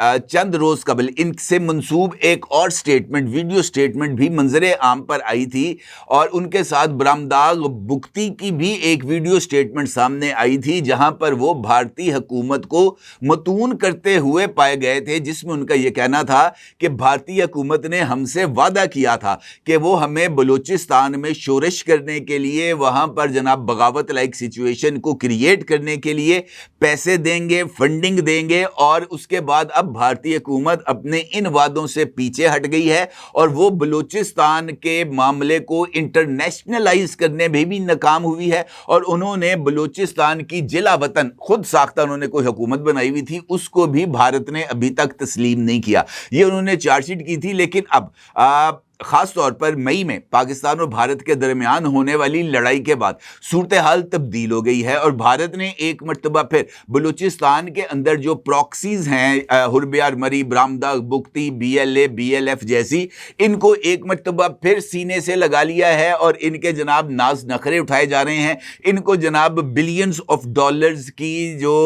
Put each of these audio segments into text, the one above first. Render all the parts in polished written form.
چند روز قبل ان سے منسوب ایک اور سٹیٹمنٹ، ویڈیو سٹیٹمنٹ بھی منظر عام پر آئی تھی، اور ان کے ساتھ برامداغ بگٹی کی بھی ایک ویڈیو سٹیٹمنٹ سامنے آئی تھی، جہاں پر وہ بھارتی حکومت کو متون کرتے ہوئے پائے گئے تھے، جس میں ان کا یہ کہنا تھا کہ بھارتی حکومت نے ہم سے وعدہ کیا تھا کہ وہ ہمیں بلوچستان میں شورش کرنے کے لیے، وہاں پر جناب بغاوت لائک سچویشن کو کریٹ کرنے کے لیے پیسے دیں گے، فنڈنگ دیں گے، اور اس کے بعد اب بھارتی حکومت اپنے ان وعدوں سے پیچھے ہٹ گئی ہے اور وہ بلوچستان کے معاملے کو انٹرنیشنلائز کرنے میں بھی ناکام ہوئی ہے، اور انہوں نے بلوچستان کی جلا وطن خود ساختہ انہوں نے کوئی حکومت بنائی ہوئی تھی، اس کو بھی بھارت نے ابھی تک تسلیم نہیں کیا۔ یہ انہوں نے چارج شیٹ کی تھی، لیکن اب خاص طور پر مئی میں پاکستان اور بھارت کے درمیان ہونے والی لڑائی کے بعد صورتحال تبدیل ہو گئی ہے، اور بھارت نے ایک مرتبہ پھر بلوچستان کے اندر جو پراکسیز ہیں، Harbiyar Marri, Brahamdagh Bugti, B L A, B L F جیسی، ان کو ایک مرتبہ پھر سینے سے لگا لیا ہے، اور ان کے جناب ناز نخرے اٹھائے جا رہے ہیں، ان کو جناب بلینز آف ڈالرز کی جو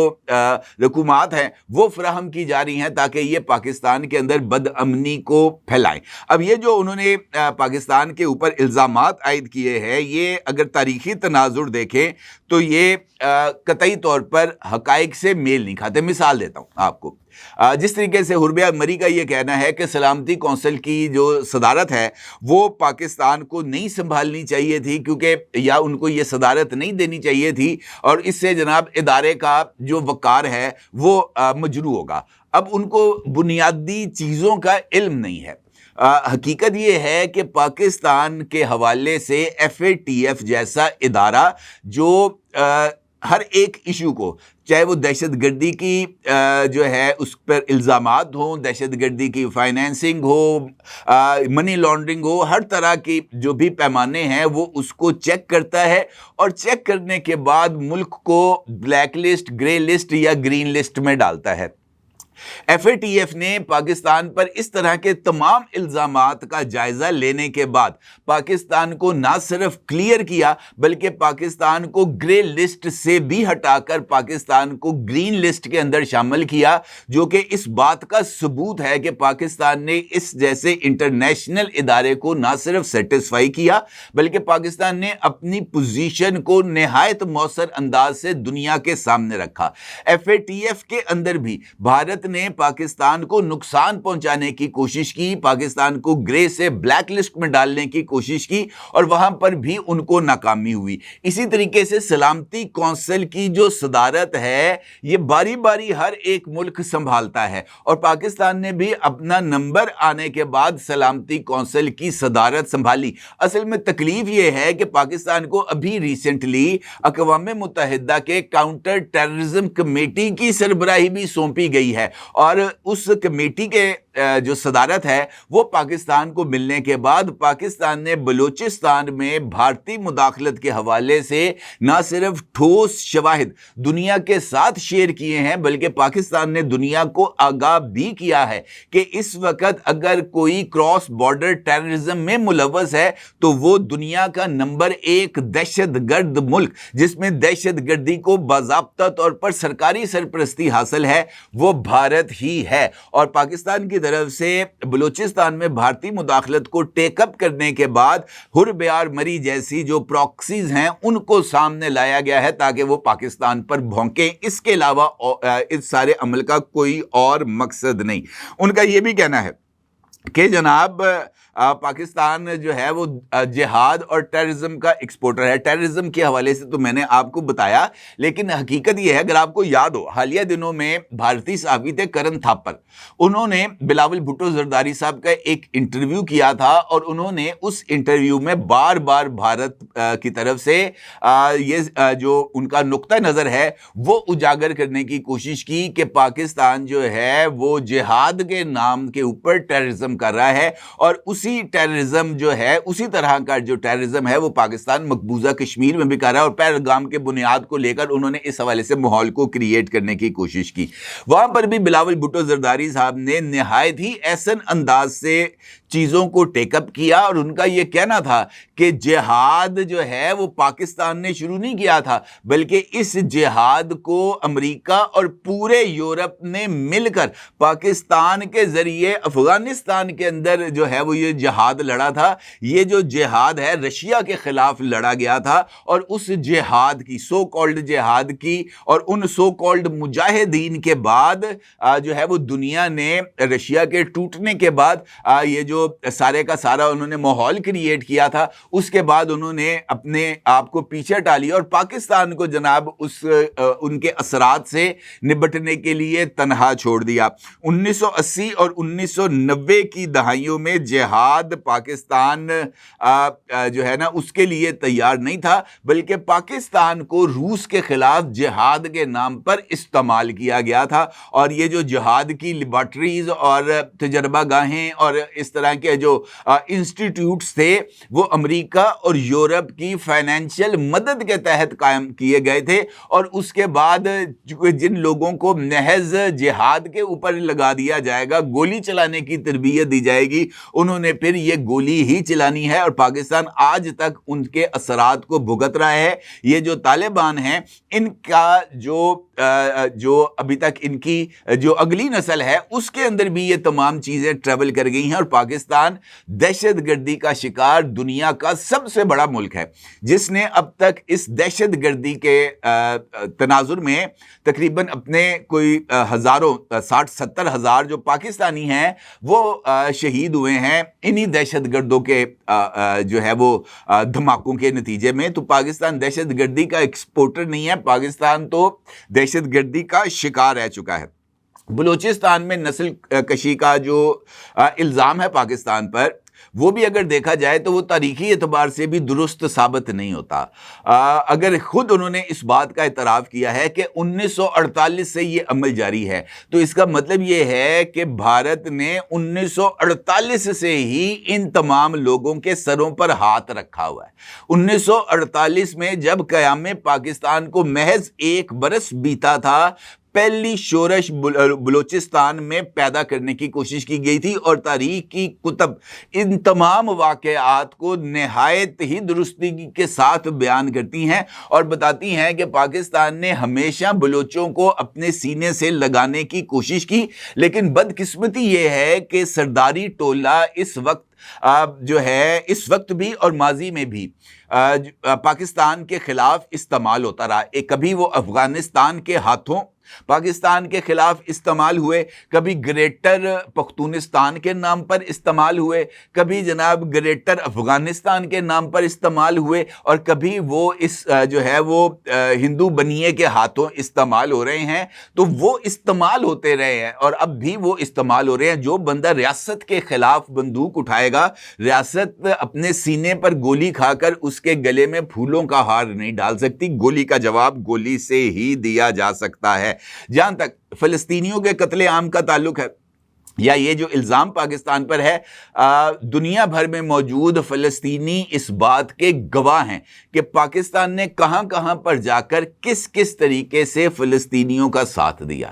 رقومات ہیں وہ فراہم کی جا رہی ہیں تاکہ یہ پاکستان کے اندر بد امنی کو پھیلائیں۔ اب یہ جو انہوں نے پاکستان کے اوپر الزامات عائد کیے ہیں، یہ اگر تاریخی تناظر دیکھیں تو یہ قطعی طور پر حقائق سے میل نہیں کھاتے۔ مثال دیتا ہوں آپ کو، جس طریقے سے ہربیار مری کا یہ کہنا ہے کہ سلامتی کونسل کی جو صدارت ہے وہ پاکستان کو نہیں سنبھالنی چاہیے تھی، کیونکہ یا ان کو یہ صدارت نہیں دینی چاہیے تھی، اور اس سے جناب ادارے کا جو وقار ہے وہ مجروح ہوگا۔ اب ان کو بنیادی چیزوں کا علم نہیں ہے۔ حقیقت یہ ہے کہ پاکستان کے حوالے سے ایف اے ٹی ایف جیسا ادارہ جو ہر ایک ایشو کو، چاہے وہ دہشت گردی کی جو ہے اس پر الزامات ہوں، دہشت گردی کی فائنینسنگ ہو، منی لانڈرنگ ہو، ہر طرح کی جو بھی پیمانے ہیں وہ اس کو چیک کرتا ہے، اور چیک کرنے کے بعد ملک کو بلیک لسٹ، گرے لسٹ یا گرین لسٹ میں ڈالتا ہے۔ ایف اے ٹی ایف نے پاکستان پر اس طرح کے تمام الزامات کا جائزہ لینے کے بعد پاکستان کو نہ صرف کلیئر کیا بلکہ پاکستان کو گرے لسٹ سے بھی ہٹا کر پاکستان کو گرین لسٹ کے اندر شامل کیا، جو کہ اس بات کا ثبوت ہے کہ پاکستان نے اس جیسے انٹرنیشنل ادارے کو نہ صرف سیٹسفائی کیا بلکہ پاکستان نے اپنی پوزیشن کو نہایت مؤثر انداز سے دنیا کے سامنے رکھا۔ ایف اے ٹی ایف کے اندر بھی بھارت نے پاکستان کو نقصان پہنچانے کی کوشش کی، پاکستان کو گرے سے بلیک لسٹ میں ڈالنے کی کوشش کی، اور وہاں پر بھی ان کو ناکامی ہوئی۔ اسی طریقے سے سلامتی کونسل کی جو صدارت ہے یہ باری باری ہر ایک ملک سنبھالتا ہے، اور پاکستان نے بھی اپنا نمبر آنے کے بعد سلامتی کونسل کی صدارت سنبھالی۔ اصل میں تکلیف یہ ہے کہ پاکستان کو ابھی ریسنٹلی اقوام متحدہ کے کاؤنٹر ٹیررزم کمیٹی کی سربراہی بھی سونپی گئی ہے، اور اس کمیٹی کے جو صدارت ہے وہ پاکستان کو ملنے کے بعد پاکستان نے بلوچستان میں بھارتی مداخلت کے حوالے سے نہ صرف ٹھوس شواہد دنیا کے ساتھ شیئر کیے ہیں بلکہ پاکستان نے دنیا کو آگاہ بھی کیا ہے کہ اس وقت اگر کوئی کراس بارڈر ٹیررزم میں ملوث ہے تو وہ دنیا کا نمبر 1 دہشت گرد ملک جس میں دہشت گردی کو باضابطہ طور پر سرکاری سرپرستی حاصل ہے وہ بھارت ہی ہے۔ اور پاکستان کی طرف سے بلوچستان میں بھارتی مداخلت کو ٹیک اپ کرنے کے بعد ہربیار مری جیسی جو پراکسیز ہیں ان کو سامنے لایا گیا ہے تاکہ وہ پاکستان پر بھونکیں۔ اس کے علاوہ اس سارے عمل کا کوئی اور مقصد نہیں۔ ان کا یہ بھی کہنا ہے کہ جناب پاکستان جو ہے وہ جہاد اور ٹیررزم کا ایکسپورٹر ہے۔ ٹیررزم کے حوالے سے تو میں نے آپ کو بتایا، لیکن حقیقت یہ ہے اگر آپ کو یاد ہو حالیہ دنوں میں بھارتی صحافی تھے کرن تھاپر، انہوں نے بلاول بھٹو زرداری صاحب کا ایک انٹرویو کیا تھا، اور انہوں نے اس انٹرویو میں بار بار بھارت کی طرف سے یہ جو ان کا نقطہ نظر ہے وہ اجاگر کرنے کی کوشش کی کہ پاکستان جو ہے وہ جہاد کے نام کے اوپر ٹیررزم کر رہا ہے، اور اسی اسی ٹیررزم جو ہے, اسی طرح کا جو ٹیررزم ہے وہ پاکستان مقبوضہ کشمیر میں بھی کر رہا ہے, اور پہلگام کے بنیاد کو لے کر انہوں نے اس حوالے سے ماحول کو کریٹ کرنے کی کوشش کی. وہاں پر بھی بلاول بھٹو زرداری صاحب نے نہایت ہی احسن انداز سے چیزوں کو ٹیک اپ کیا, اور ان کا یہ کہنا تھا کہ جہاد جو ہے وہ پاکستان نے شروع نہیں کیا تھا, بلکہ اس جہاد کو امریکہ اور پورے یورپ نے مل کر پاکستان کے ذریعے افغانستان کے اندر جو ہے وہ یہ جہاد لڑا تھا. یہ جو جہاد ہے رشیا کے خلاف لڑا گیا تھا, اور اس جہاد کی سو کالڈ جہاد کی اور ان سو کالڈ مجاہدین کے بعد جو ہے وہ دنیا نے رشیا کے ٹوٹنے کے بعد یہ جو سارے کا سارا انہوں نے ماحول کریٹ کیا تھا, اس کے بعد انہوں نے اپنے آپ کو پیچھے ڈالی اور پاکستان کو جناب ان کے اثرات سے نبٹنے کے لیے تنہا چھوڑ دیا. 1980 اور 1990 کی دہائیوں میں جہاد پاکستان جو ہے نا اس کے لیے تیار نہیں تھا, بلکہ پاکستان کو روس کے خلاف جہاد کے نام پر استعمال کیا گیا تھا. اور یہ جو جہاد کی لیبارٹریز اور تجربہ گاہیں اور اس طرح کے جو انسٹیٹیوٹس تھے وہ امریکہ اور یورپ کی فائنینشیل مدد کے تحت قائم کیے گئے تھے, اور اس کے بعد جن لوگوں کو محض جہاد کے اوپر لگا دیا جائے گا, گولی چلانے کی تربیت دی جائے گی, انہوں نے پھر یہ گولی ہی چلانی ہے, اور پاکستان آج تک ان کے اثرات کو بھگت رہا ہے. یہ جو طالبان ہیں ان کا جو ابھی تک ان کی جو اگلی نسل ہے اس کے اندر بھی یہ تمام چیزیں ٹریول کر گئی ہیں, اور پاکستان دہشت گردی کا شکار دنیا کا سب سے بڑا ملک ہے, جس نے اب تک اس دہشت گردی کے تناظر میں تقریباً اپنے کوئی ہزاروں 60-70 ہزار جو پاکستانی ہیں وہ شہید ہوئے ہیں انہی دہشت گردوں کے جو ہے وہ دھماکوں کے نتیجے میں. تو پاکستان دہشت گردی کا ایکسپورٹر نہیں ہے, پاکستان تو دہشت گردی کا شکار رہ چکا ہے. بلوچستان میں نسل کشی کا جو الزام ہے پاکستان پر, وہ بھی اگر دیکھا جائے تو وہ تاریخی اعتبار سے بھی درست ثابت نہیں ہوتا. اگر خود انہوں نے اس بات کا اعتراف کیا ہے کہ 1948 سے یہ عمل جاری ہے, تو اس کا مطلب یہ ہے کہ بھارت نے 1948 سے ہی ان تمام لوگوں کے سروں پر ہاتھ رکھا ہوا ہے. 1948 میں جب قیام پاکستان کو محض 1 برس بیتا تھا, پہلی شورش بلوچستان میں پیدا کرنے کی کوشش کی گئی تھی, اور تاریخ کی کتب ان تمام واقعات کو نہایت ہی درستی کے ساتھ بیان کرتی ہیں اور بتاتی ہیں کہ پاکستان نے ہمیشہ بلوچوں کو اپنے سینے سے لگانے کی کوشش کی. لیکن بدقسمتی یہ ہے کہ سرداری ٹولہ اس وقت جو ہے اس وقت بھی اور ماضی میں بھی پاکستان کے خلاف استعمال ہوتا رہا. کبھی وہ افغانستان کے ہاتھوں پاکستان کے خلاف استعمال ہوئے, کبھی گریٹر پختونستان کے نام پر استعمال ہوئے, کبھی جناب گریٹر افغانستان کے نام پر استعمال ہوئے, اور کبھی وہ اس جو ہے وہ ہندو بنیے کے ہاتھوں استعمال ہو رہے ہیں. تو وہ استعمال ہوتے رہے ہیں اور اب بھی وہ استعمال ہو رہے ہیں. جو بندہ ریاست کے خلاف بندوق اٹھائے گا, ریاست اپنے سینے پر گولی کھا کر اس کے گلے میں پھولوں کا ہار نہیں ڈال سکتی. گولی کا جواب گولی سے ہی دیا جا سکتا ہے. جہاں تک فلسطینیوں کے قتل عام کا تعلق ہے یا یہ جو الزام پاکستان پر ہے, دنیا بھر میں موجود فلسطینی اس بات کے گواہ ہیں کہ پاکستان نے کہاں کہاں پر جا کر کس کس طریقے سے فلسطینیوں کا ساتھ دیا.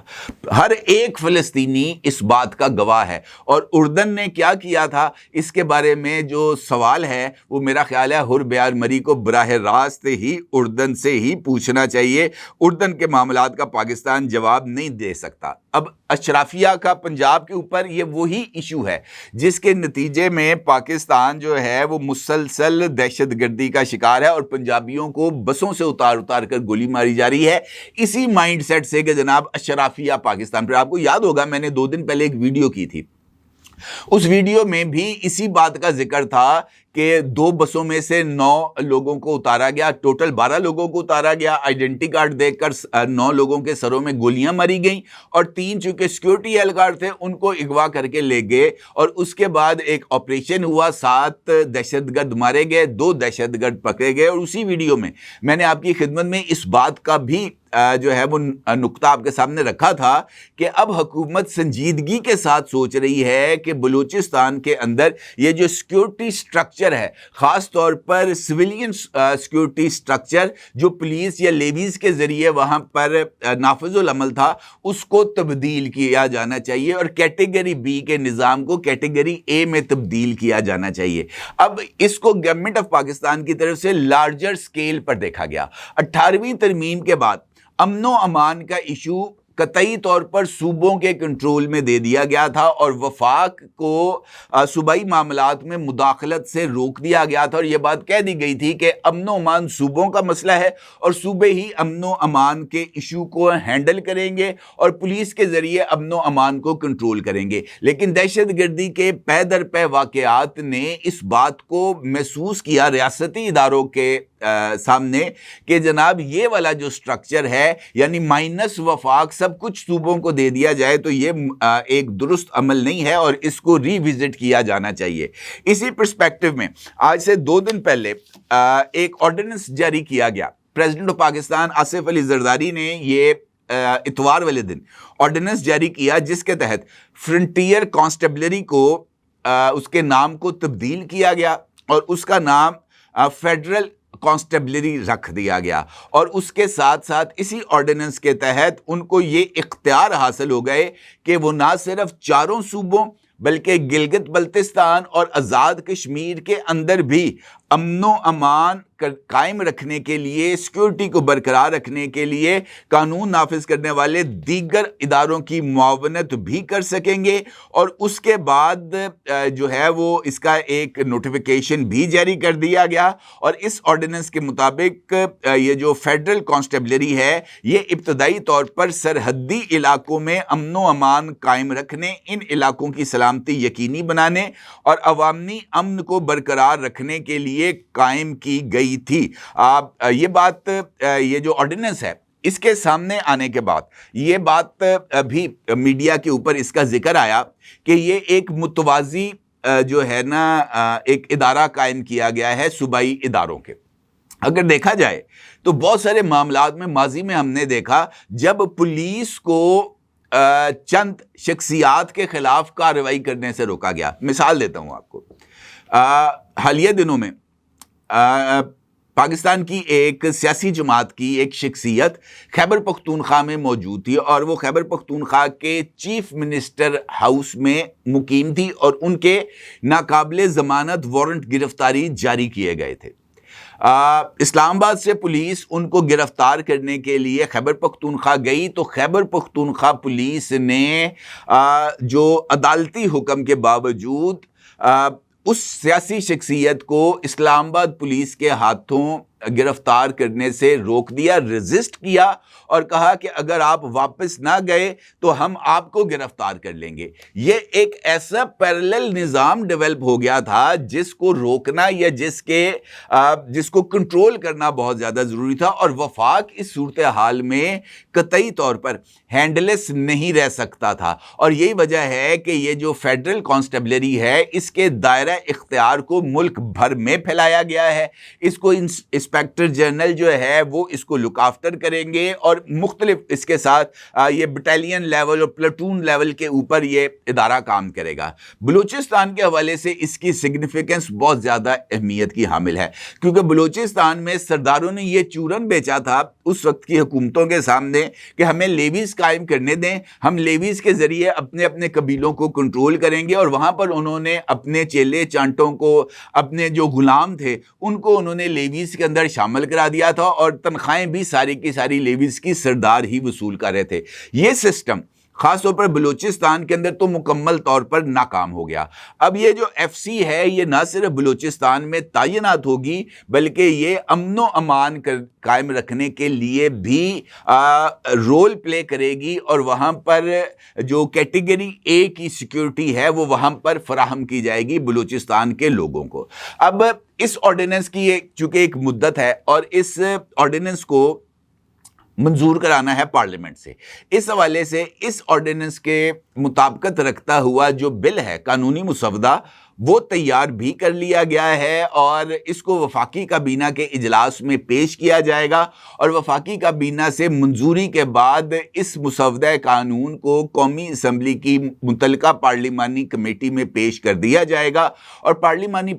ہر ایک فلسطینی اس بات کا گواہ ہے. اور اردن نے کیا کیا تھا اس کے بارے میں جو سوال ہے وہ میرا خیال ہے حر بیار مری کو براہ راست ہی اردن سے ہی پوچھنا چاہیے. اردن کے معاملات کا پاکستان جواب نہیں دے سکتا. اب اشرافیہ کا پنجاب کے اوپر یہ وہی ایشو ہے جس کے نتیجے میں پاکستان جو ہے وہ مسلسل دہشت گردی کا شکار ہے اور پنجابیوں کو بسوں سے اتار کر گولی ماری جا رہی ہے, اسی مائنڈ سیٹ سے کہ جناب اشرافیہ پاکستان پر. آپ کو یاد ہوگا میں نے 2 دن پہلے ایک ویڈیو کی تھی, اس ویڈیو میں بھی اسی بات کا ذکر تھا کہ 2 بسوں میں سے 9 لوگوں کو اتارا گیا, ٹوٹل 12 لوگوں کو اتارا گیا. آئیڈینٹی کارڈ دیکھ کر 9 لوگوں کے سروں میں گولیاں ماری گئیں اور 3 چونکہ سیکیورٹی اہلکار تھے ان کو اغوا کر کے لے گئے. اور اس کے بعد ایک آپریشن ہوا, 7 دہشت گرد مارے گئے, 2 دہشت گرد پکڑے گئے. اور اسی ویڈیو میں میں نے آپ کی خدمت میں اس بات کا بھی جو ہے وہ نقطہ آپ کے سامنے رکھا تھا کہ اب حکومت سنجیدگی کے ساتھ سوچ رہی ہے کہ بلوچستان کے اندر یہ جو سیکیورٹی سٹرکچر ہے، خاص طور پر سویلین سیکیورٹی سٹرکچر جو پولیس یا لیویز کے ذریعے وہاں پر نافذ العمل تھا، اس کو تبدیل کیا جانا چاہیے اور کیٹیگری بی کے نظام کو کیٹیگری اے میں تبدیل کیا جانا چاہیے۔ اب اس کو گورنمنٹ آف پاکستان کی طرف سے لارجر سکیل پر دیکھا گیا۔ 18ویں ترمیم کے بعد امن و امان کا ایشو قطعی طور پر صوبوں کے کنٹرول میں دے دیا گیا تھا اور وفاق کو صوبائی معاملات میں مداخلت سے روک دیا گیا تھا، اور یہ بات کہہ دی گئی تھی کہ امن و امان صوبوں کا مسئلہ ہے اور صوبے ہی امن و امان کے ایشو کو ہینڈل کریں گے اور پولیس کے ذریعے امن و امان کو کنٹرول کریں گے۔ لیکن دہشت گردی کے پے در پے واقعات نے اس بات کو محسوس کیا ریاستی اداروں کے سامنے کہ جناب یہ والا جو سٹرکچر ہے، یعنی مائنس وفاق سب کچھ صوبوں کو دے دیا جائے، تو یہ ایک درست عمل نہیں ہے اور اس کو ری وزٹ کیا جانا چاہیے۔ اسی پرسپیکٹو میں آج سے 2 دن پہلے ایک آرڈیننس جاری کیا گیا۔ پریزیڈنٹ آف پاکستان آصف علی زرداری نے یہ اتوار والے دن آرڈیننس جاری کیا، جس کے تحت فرنٹیئر کانسٹیبلری کو اس کے نام کو تبدیل کیا گیا اور اس کا نام فیڈرل کانسٹیبلری رکھ دیا گیا، اور اس کے ساتھ ساتھ اسی آرڈیننس کے تحت ان کو یہ اختیار حاصل ہو گئے کہ وہ نہ صرف 4 صوبوں بلکہ گلگت بلتستان اور آزاد کشمیر کے اندر بھی امن و امان قائم رکھنے کے لیے، سیکیورٹی کو برقرار رکھنے کے لیے قانون نافذ کرنے والے دیگر اداروں کی معاونت بھی کر سکیں گے۔ اور اس کے بعد جو ہے وہ اس کا ایک نوٹیفیکیشن بھی جاری کر دیا گیا، اور اس آرڈیننس کے مطابق یہ جو فیڈرل کانسٹیبلری ہے یہ ابتدائی طور پر سرحدی علاقوں میں امن و امان قائم رکھنے، ان علاقوں کی سلامتی یقینی بنانے اور عوامی امن کو برقرار رکھنے کے لیے قائم کی گئی تھی۔ یہ بات، یہ جو آرڈیننس ہے اس کے سامنے آنے کے بعد یہ بات بھی میڈیا کے اوپر اس کا ذکر آیا کہ یہ ایک متوازی جو ہے نا ایک ادارہ قائم کیا گیا ہے صوبائی اداروں کے۔ اگر دیکھا جائے تو بہت سارے معاملات میں ماضی میں ہم نے دیکھا جب پولیس کو چند شخصیات کے خلاف کارروائی کرنے سے روکا گیا۔ مثال دیتا ہوں آپ کو، حالیہ دنوں میں پاکستان کی ایک سیاسی جماعت کی ایک شخصیت خیبر پختونخوا میں موجود تھی، اور وہ خیبر پختونخوا کے چیف منسٹر ہاؤس میں مقیم تھی اور ان کے ناقابل ضمانت وارنٹ گرفتاری جاری کیے گئے تھے۔ اسلام آباد سے پولیس ان کو گرفتار کرنے کے لیے خیبر پختونخوا گئی، تو خیبر پختونخوا پولیس نے جو عدالتی حکم کے باوجود اس سیاسی شخصیت کو اسلام آباد پولیس کے ہاتھوں گرفتار کرنے سے روک دیا، ریزسٹ کیا اور کہا کہ اگر آپ واپس نہ گئے تو ہم آپ کو گرفتار کر لیں گے۔ یہ ایک ایسا پیرلل نظام ڈیولپ ہو گیا تھا جس کو روکنا یا جس کو کنٹرول کرنا بہت زیادہ ضروری تھا، اور وفاق اس صورتحال میں قطعی طور پر ہینڈلیس نہیں رہ سکتا تھا۔ اور یہی وجہ ہے کہ یہ جو فیڈرل کانسٹیبلری ہے اس کے دائرہ اختیار کو ملک بھر میں پھیلایا گیا ہے۔ اس کو انسپیکٹر جنرل جو ہے وہ اس کو لک آفٹر کریں گے، اور مختلف اس کے ساتھ یہ بٹالین لیول اور پلاٹون لیول کے اوپر یہ ادارہ کام کرے گا۔ بلوچستان کے حوالے سے اس کی سگنیفیکنس بہت زیادہ اہمیت کی حامل ہے، کیونکہ بلوچستان میں سرداروں نے یہ چورن بیچا تھا اس وقت کی حکومتوں کے سامنے کہ ہمیں لیویز قائم کرنے دیں، ہم لیویز کے ذریعے اپنے اپنے قبیلوں کو کنٹرول کریں گے، اور وہاں پر انہوں نے اپنے چیلے چانٹوں کو، اپنے جو غلام تھے ان کو انہوں نے لیویز کے اندر شامل کرا دیا تھا، اور تنخواہیں بھی ساری کی ساری لیویز کی سردار ہی وصول کر رہے تھے۔ یہ سسٹم خاص طور پر بلوچستان کے اندر تو مکمل طور پر ناکام ہو گیا۔ اب یہ جو ایف سی ہے یہ نہ صرف بلوچستان میں تعینات ہوگی بلکہ یہ امن و امان قائم رکھنے کے لیے بھی رول پلے کرے گی، اور وہاں پر جو کیٹیگری اے کی سیکیورٹی ہے وہ وہاں پر فراہم کی جائے گی بلوچستان کے لوگوں کو۔ اب اس آرڈیننس کی چونکہ ایک مدت ہے اور اس آرڈیننس کو منظور کرانا ہے پارلیمنٹ سے، اس حوالے سے اس آرڈیننس کے مطابقت رکھتا ہوا جو بل ہے، قانونی مسودہ، وہ تیار بھی کر لیا گیا ہے اور اس کو وفاقی کابینہ کے اجلاس میں پیش کیا جائے گا اور وفاقی کابینہ سے منظوری کے بعد اس مسودہ قانون کو قومی اسمبلی کی متعلقہ پارلیمانی کمیٹی میں پیش کر دیا جائے گا اور پارلیمانی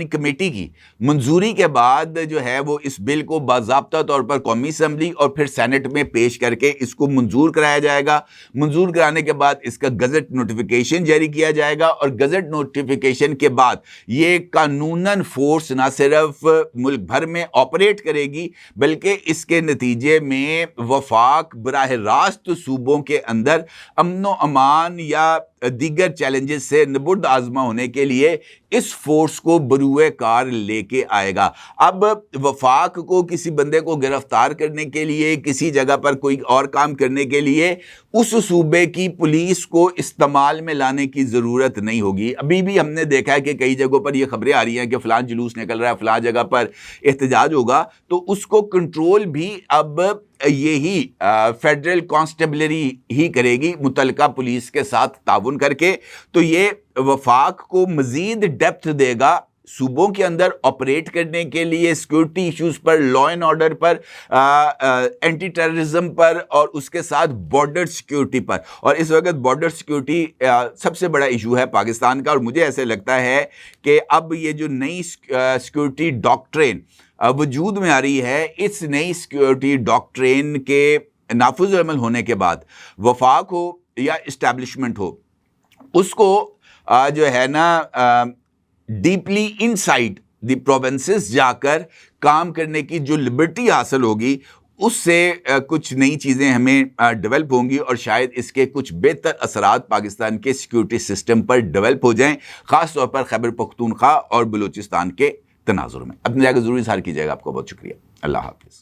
کمیٹی کی منظوری کے بعد جو ہے وہ اس بل کو باضابطہ طور پر قومی اسمبلی اور پھر سینٹ میں پیش کر کے اس کو منظور کرایا جائے گا. منظور کرانے کے بعد اس کا گزٹ نوٹیفیکیشن جاری کیا جائے گا اور گزٹ نوٹیفیکیشن کے بعد یہ قانوناً فورس نہ صرف ملک بھر میں آپریٹ کرے گی بلکہ اس کے نتیجے میں وفاق براہ راست صوبوں کے اندر امن و امان یا دیگر چیلنجز سے نبرد آزما ہونے کے لیے اس فورس کو بروئے کار لے کے آئے گا. اب وفاق کو کسی بندے کو گرفتار کرنے کے لیے، کسی جگہ پر کوئی اور کام کرنے کے لیے اس صوبے کی پولیس کو استعمال میں لانے کی ضرورت نہیں ہوگی. ابھی بھی ہم نے دیکھا ہے کہ کئی جگہوں پر یہ خبریں آ رہی ہیں کہ فلاں جلوس نکل رہا ہے، فلاں جگہ پر احتجاج ہوگا، تو اس کو کنٹرول بھی اب یہی فیڈرل کانسٹیبلری ہی کرے گی متعلقہ پولیس کے ساتھ تعاون کر کے. تو یہ وفاق کو مزید ڈیپتھ دے گا صوبوں کے اندر آپریٹ کرنے کے لیے، سیکورٹی ایشوز پر، لا اینڈ آرڈر پر، اینٹی ٹیررزم پر اور اس کے ساتھ بارڈر سیکورٹی پر. اور اس وقت بارڈر سیکورٹی سب سے بڑا ایشو ہے پاکستان کا اور مجھے ایسے لگتا ہے کہ اب یہ جو نئی سیکورٹی ڈاکٹرین وجود میں آ رہی ہے، اس نئی سیکورٹی ڈاکٹرین کے نافذ عمل ہونے کے بعد وفاق ہو یا اسٹیبلشمنٹ ہو، اس کو جو ہے نا ڈیپلی ان سائڈ دی پروونسز جا کر کام کرنے کی جو لبرٹی حاصل ہوگی، اس سے کچھ نئی چیزیں ہمیں ڈیولپ ہوں گی اور شاید اس کے کچھ بہتر اثرات پاکستان کے سیکورٹی سسٹم پر ڈیولپ ہو جائیں، خاص طور پر خیبر پختونخوا اور بلوچستان کے تناظر میں. اپنی جگہ ضروری اظہار کیجیے گا. آپ کو بہت شکریہ. اللہ حافظ.